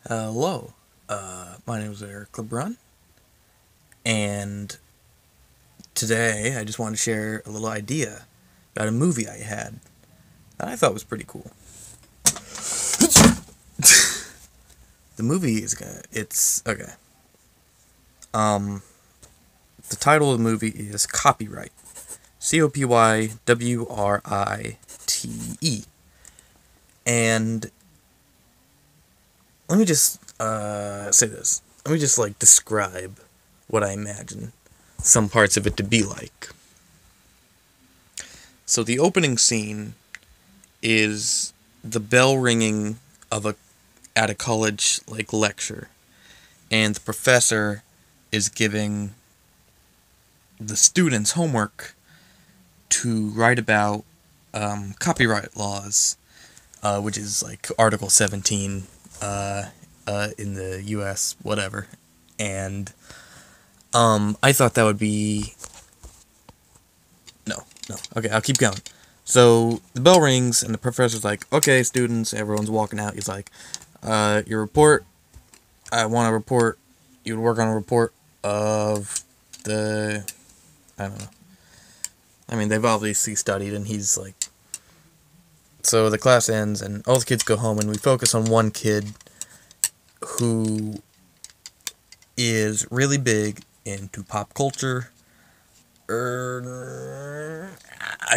Hello, my name is Eric LeBrun, and today I just wanted to share a little idea about a movie I had that I thought was pretty cool. The movie it's okay. Um, the title of the movie is CopyWrite, CopyWrite, and let me just say this. Let me just describe what I imagine some parts of it to be like. So the opening scene is the bell ringing of a at a college lecture, and the professor is giving the students homework to write about copyright laws, which is like Article 17 in the U.S. whatever, and I thought that would be no. Okay, I'll keep going. So the bell rings, and the professor's like, "Okay, students," everyone's walking out. He's like, "Your report. I want to report. You would work on a report of the. I don't know. I mean, they've obviously studied, and he's like." So the class ends, and all the kids go home, and we focus on one kid who is really big into pop culture. I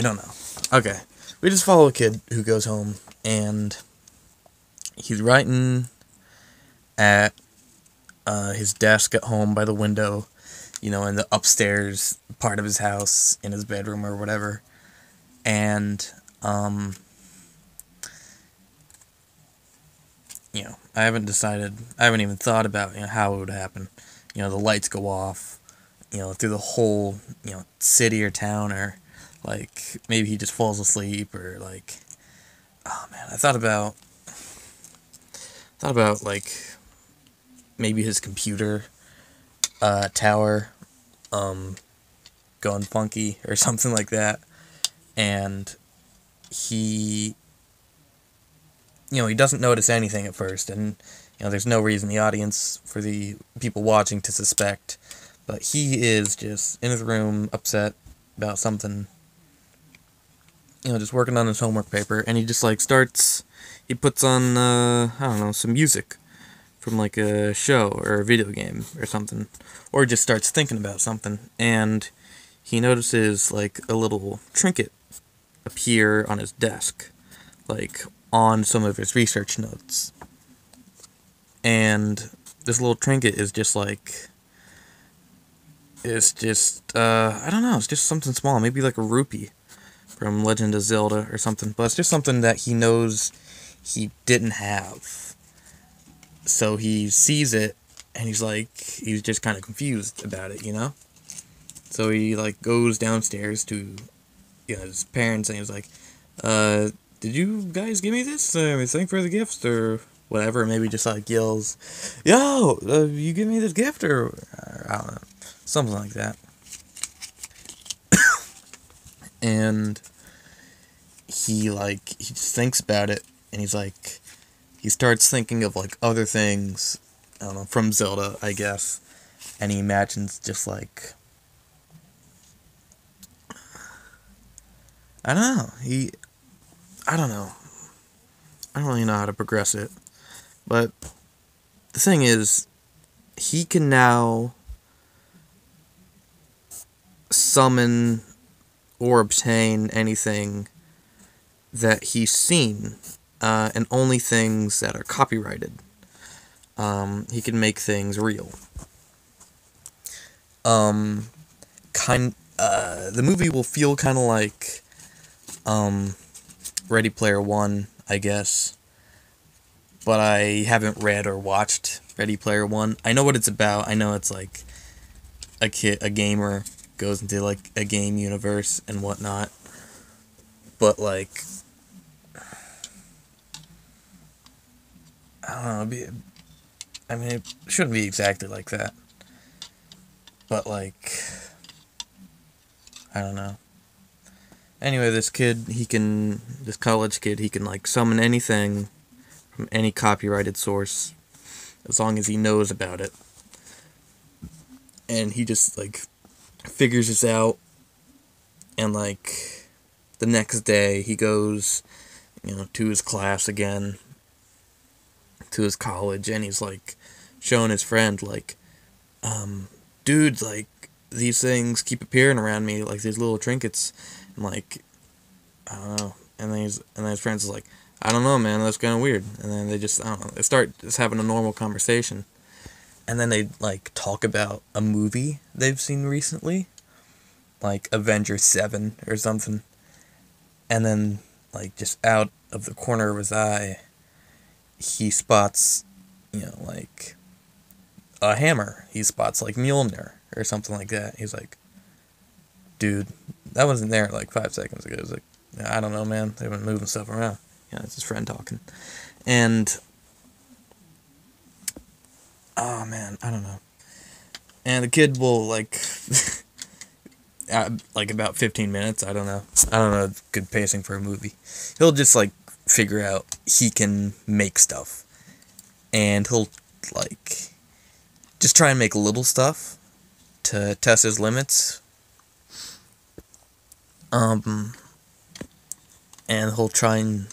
don't know. Okay. We just follow a kid who goes home, and he's writing at his desk at home by the window, in the upstairs part of his house, in his bedroom or whatever. And, I haven't even thought about, how it would happen. The lights go off, through the whole, city or town, or, maybe he just falls asleep, or, oh man, I thought about, maybe his computer, tower, going funky, or something like that, and he doesn't notice anything at first, and, there's no reason the audience, for the people watching, to suspect, but he is just in his room, upset about something, just working on his homework paper, and he just, he puts on, I don't know, some music from, a show, or a video game, or something, or just starts thinking about something, and he notices, a little trinket appear on his desk, on some of his research notes. And this little trinket is just I don't know, it's just something small, maybe like a rupee from Legend of Zelda or something, but it's just something that he knows he didn't have. So he sees it, and he's just kind of confused about it, So he, goes downstairs to, his parents, and he's like, did you guys give me this? Thank for the gift, or whatever. Maybe just, yells, yo, you give me this gift, or I don't know, something like that. And he just thinks about it, and he starts thinking of, other things, I don't know, from Zelda, I guess, and he imagines just, I don't know, I don't know, I don't really know how to progress it, but the thing is, he can now summon or obtain anything that he's seen, and only things that are copyrighted. He can make things real. The movie will feel kind of like, Ready Player One, I guess, but I haven't read or watched Ready Player One. I know what it's about. I know it's a gamer goes into a game universe and whatnot, but I don't know. I mean, it shouldn't be exactly like that, but I don't know. Anyway, this college kid, he can summon anything from any copyrighted source, as long as he knows about it. And he just, like, figures this out, and, like, the next day he goes, to his class again, to his college, and he's, like, showing his friend, like, dude, like, these things keep appearing around me, like, these little trinkets, and, like, I don't know, and then his friends is like, I don't know, man, that's kind of weird, and then they just, I don't know, they start just having a normal conversation, and then they, like, talk about a movie they've seen recently, like, Avengers 7 or something, and then, like, just out of the corner of his eye, he spots, like, a hammer. He spots, like, Mjolnir or something like that. He's like, dude, that wasn't there, like, 5 seconds ago. He's like, I don't know, man. They've been moving stuff around. It's his friend talking. And, oh, man, I don't know. And the kid will, like, like, about 15 minutes, I don't know, good pacing for a movie. He'll just, like, figure out he can make stuff. And he'll, like, just try and make little stuff to test his limits. And he'll try and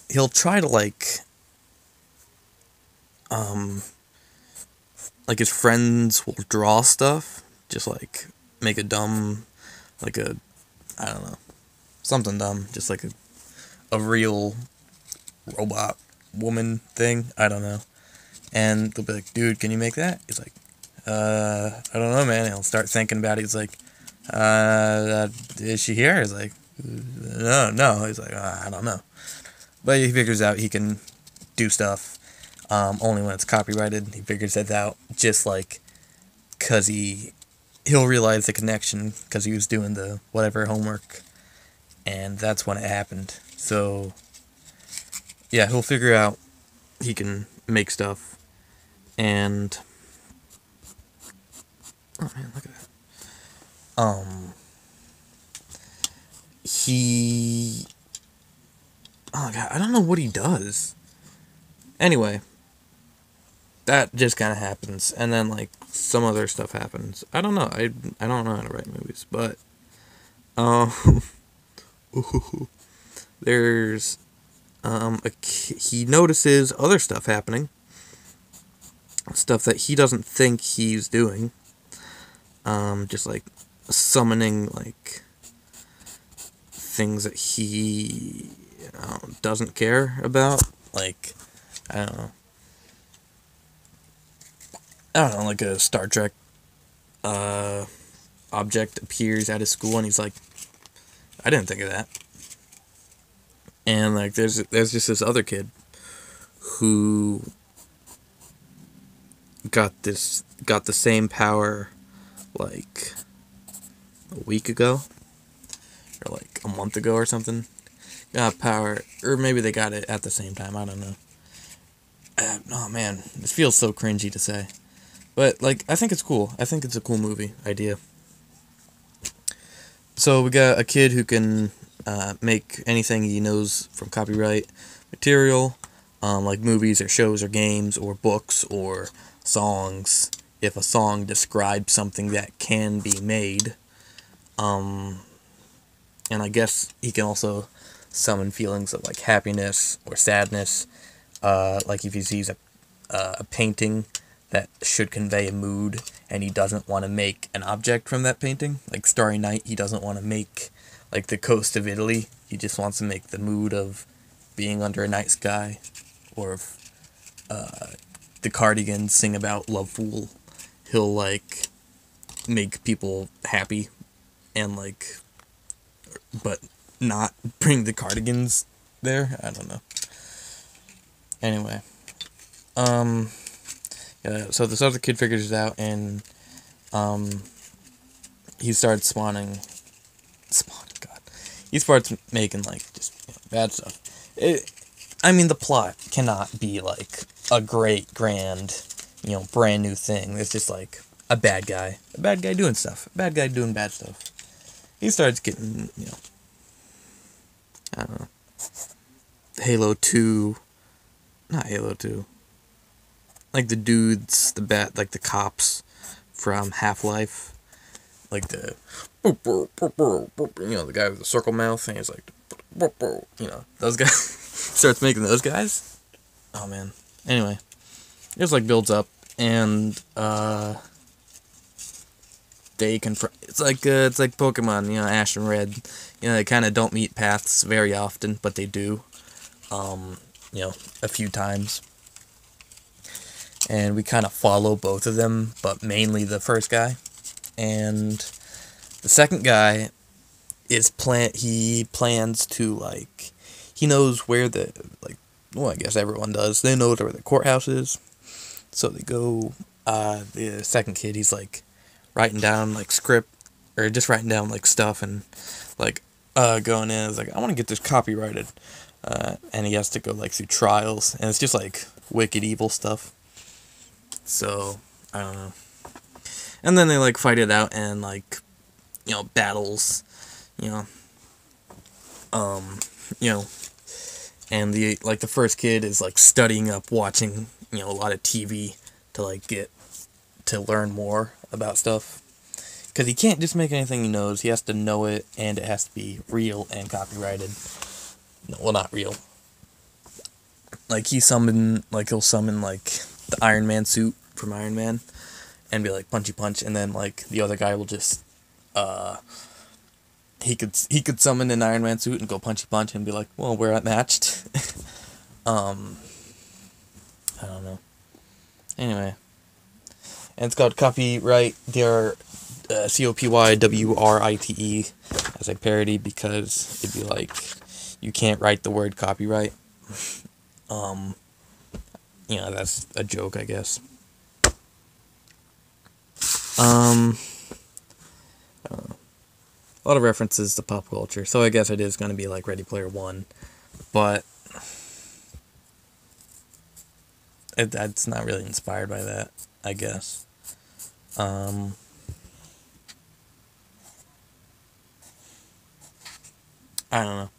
he'll try to, like his friends will draw stuff, just, like, make a dumb, like, I don't know, something dumb, just like a real robot woman thing, I don't know. And they'll be like, dude, can you make that? He's like, I don't know, man. And he'll start thinking about it. He's like, is she here? He's like, no. He's like, I don't know. But he figures out he can do stuff, only when it's copyrighted. He figures that out, just, like, because he'll realize the connection, because he was doing the whatever homework, and that's when it happened. So, yeah, he'll figure out he can make stuff. And, oh man, look at that. Oh god, I don't know what he does. Anyway, that just kind of happens, and then, like, some other stuff happens. I don't know. I don't know how to write movies, but there's he notices other stuff happening. Stuff that he doesn't think he's doing. Just, like, summoning, like, things that he doesn't care about. Like, I don't know, like a Star Trek object appears at his school, and he's like, I didn't think of that. And, like, there's just this other kid who got the same power, like, a week ago, or, like, a month ago or something. Got power, or maybe they got it at the same time, I don't know. Oh man, this feels so cringy to say. But, like, I think it's cool. I think it's a cool movie idea. So we got a kid who can make anything he knows from copyright material, like movies or shows or games or books or songs, if a song describes something that can be made. And I guess he can also summon feelings of, like, happiness or sadness, like if he sees a painting that should convey a mood, and he doesn't want to make an object from that painting, like Starry Night. He doesn't want to make, like, the coast of Italy. He just wants to make the mood of being under a night sky, or if the Cardigans sing about Love Fool, he'll, like, make people happy, and, like, but not bring the Cardigans there. I don't know. Anyway, yeah, so this other kid figures it out, and he starts spawning, God. He starts making, like, just, bad stuff. I mean, the plot cannot be, like, a great, grand, brand new thing. It's just, like, a bad guy doing stuff, a bad guy doing bad stuff. He starts getting, I don't know, Halo 2, not Halo 2, like the dudes, like the cops from Half-Life, like the, the guy with the circle mouth, and he's like, those guys. Starts making those guys. Oh man. Anyway, it just like builds up, and they confront. It's like Pokemon, Ash and Red. They kind of don't meet paths very often, but they do. A few times. And we kind of follow both of them, but mainly the first guy. And the second guy he plans to, he knows where I guess everyone does. They know where the courthouse is. So they go, the second kid, he's, writing down, script, or just writing down, stuff, and, going in, it's I want to get this copyrighted. And he has to go, through trials, and it's just, wicked evil stuff. So, I don't know. And then they, fight it out, and, battles, and the first kid is, studying up, watching, a lot of TV to, get to learn more about stuff. Because he can't just make anything he knows, he has to know it, and it has to be real and copyrighted. No, well, not real. He'll summon, the Iron Man suit from Iron Man, and be punchy punch, and then, the other guy will just, he could summon an Iron Man suit and go punchy punch, and be well, we're matched. I don't know. Anyway. And it's called CopyWrite, CopyWrite, as a parody, because it'd be you can't write the word copyright. That's a joke, I guess. A lot of references to pop culture, so I guess it is going to be Ready Player One, but that's not really inspired by that, I guess. I don't know.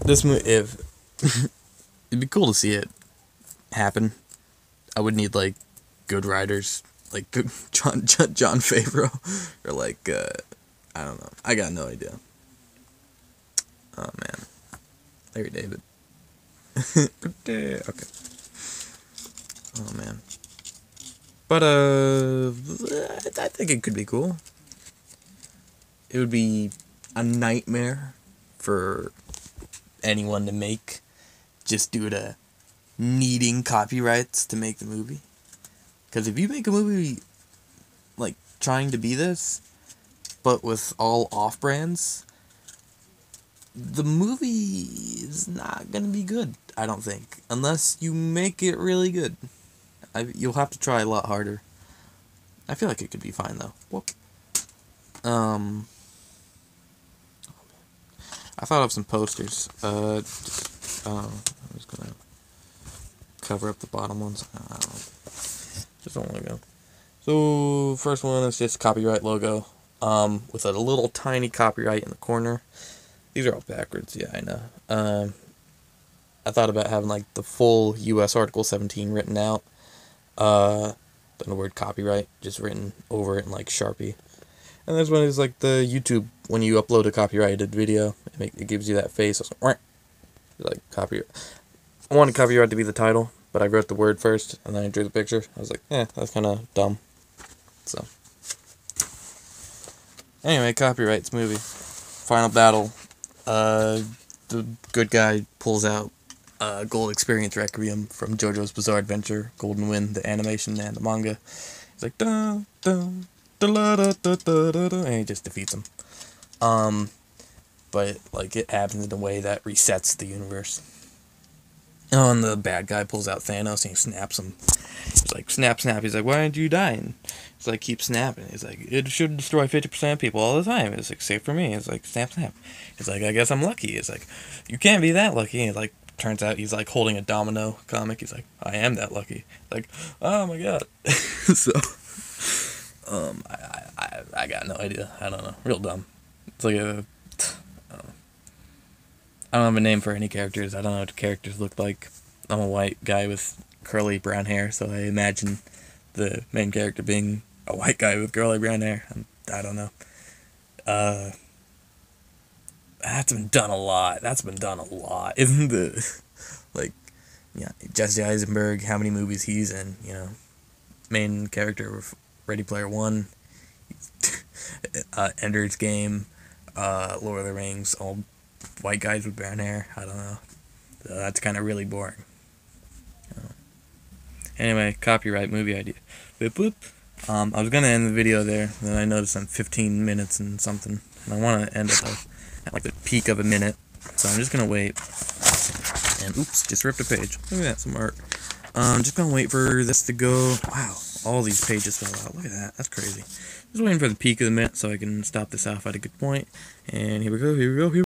This movie, it'd be cool to see it happen. I would need good writers, good John Favreau, or I don't know. I got no idea. Oh man, Larry David. Okay. Oh man. But I think it could be cool. It would be a nightmare for anyone to make, just due to needing copyrights to make the movie. Because if you make a movie trying to be this, but with all off-brands, the movie is not gonna be good, I don't think, unless you make it really good. You'll have to try a lot harder. I feel like it could be fine though. Whoop. I thought of some posters. I'm just gonna cover up the bottom ones. I don't know. Just don't want to go. So first one is just copyright logo, with a little tiny copyright in the corner. These are all backwards. Yeah, I know. I thought about having the full U.S. Article 17 written out. Then the word copyright just written over it in Sharpie. And this one is the YouTube, when you upload a copyrighted video, it gives you that face. Copyright. I wanted copyright to be the title, but I wrote the word first, and then I drew the picture. I was that's kind of dumb. So, anyway, copyright's movie. Final battle. The good guy pulls out Gold Experience Requiem from JoJo's Bizarre Adventure, Golden Wind, the animation and the manga. He's dun dun da da da da da da, and he just defeats him. But it happens in a way that resets the universe. Oh, and the bad guy pulls out Thanos and he snaps him. He's snap, snap. He's why didn't you die? And he's keep snapping. He's it should destroy 50% of people all the time. It's save for me. It's snap, snap. It's I guess I'm lucky. It's you can't be that lucky. And turns out he's holding a domino comic. He's I am that lucky. Oh my god. So, I got no idea. I don't know. Real dumb. It's I don't have a name for any characters. I don't know what the characters look like. I'm a white guy with curly brown hair, so I imagine the main character being a white guy with curly brown hair. I don't know. That's been done a lot. Isn't the, like, yeah, Jesse Eisenberg, how many movies he's in, you know, main character of Ready Player One, Ender's Game, Lord of the Rings, all white guys with brown hair. I don't know. That's kind of really boring. Anyway, copyright movie idea. Boop boop. I was gonna end the video there, then I noticed I'm 15 minutes and something, and I want to end at like the peak of a minute, so I'm just gonna wait. And oops, just ripped a page. Look at that, some art. I'm just gonna wait for this to go. Wow, all these pages fell out. Look at that, that's crazy. Just waiting for the peak of the minute so I can stop this off at a good point. And here we go.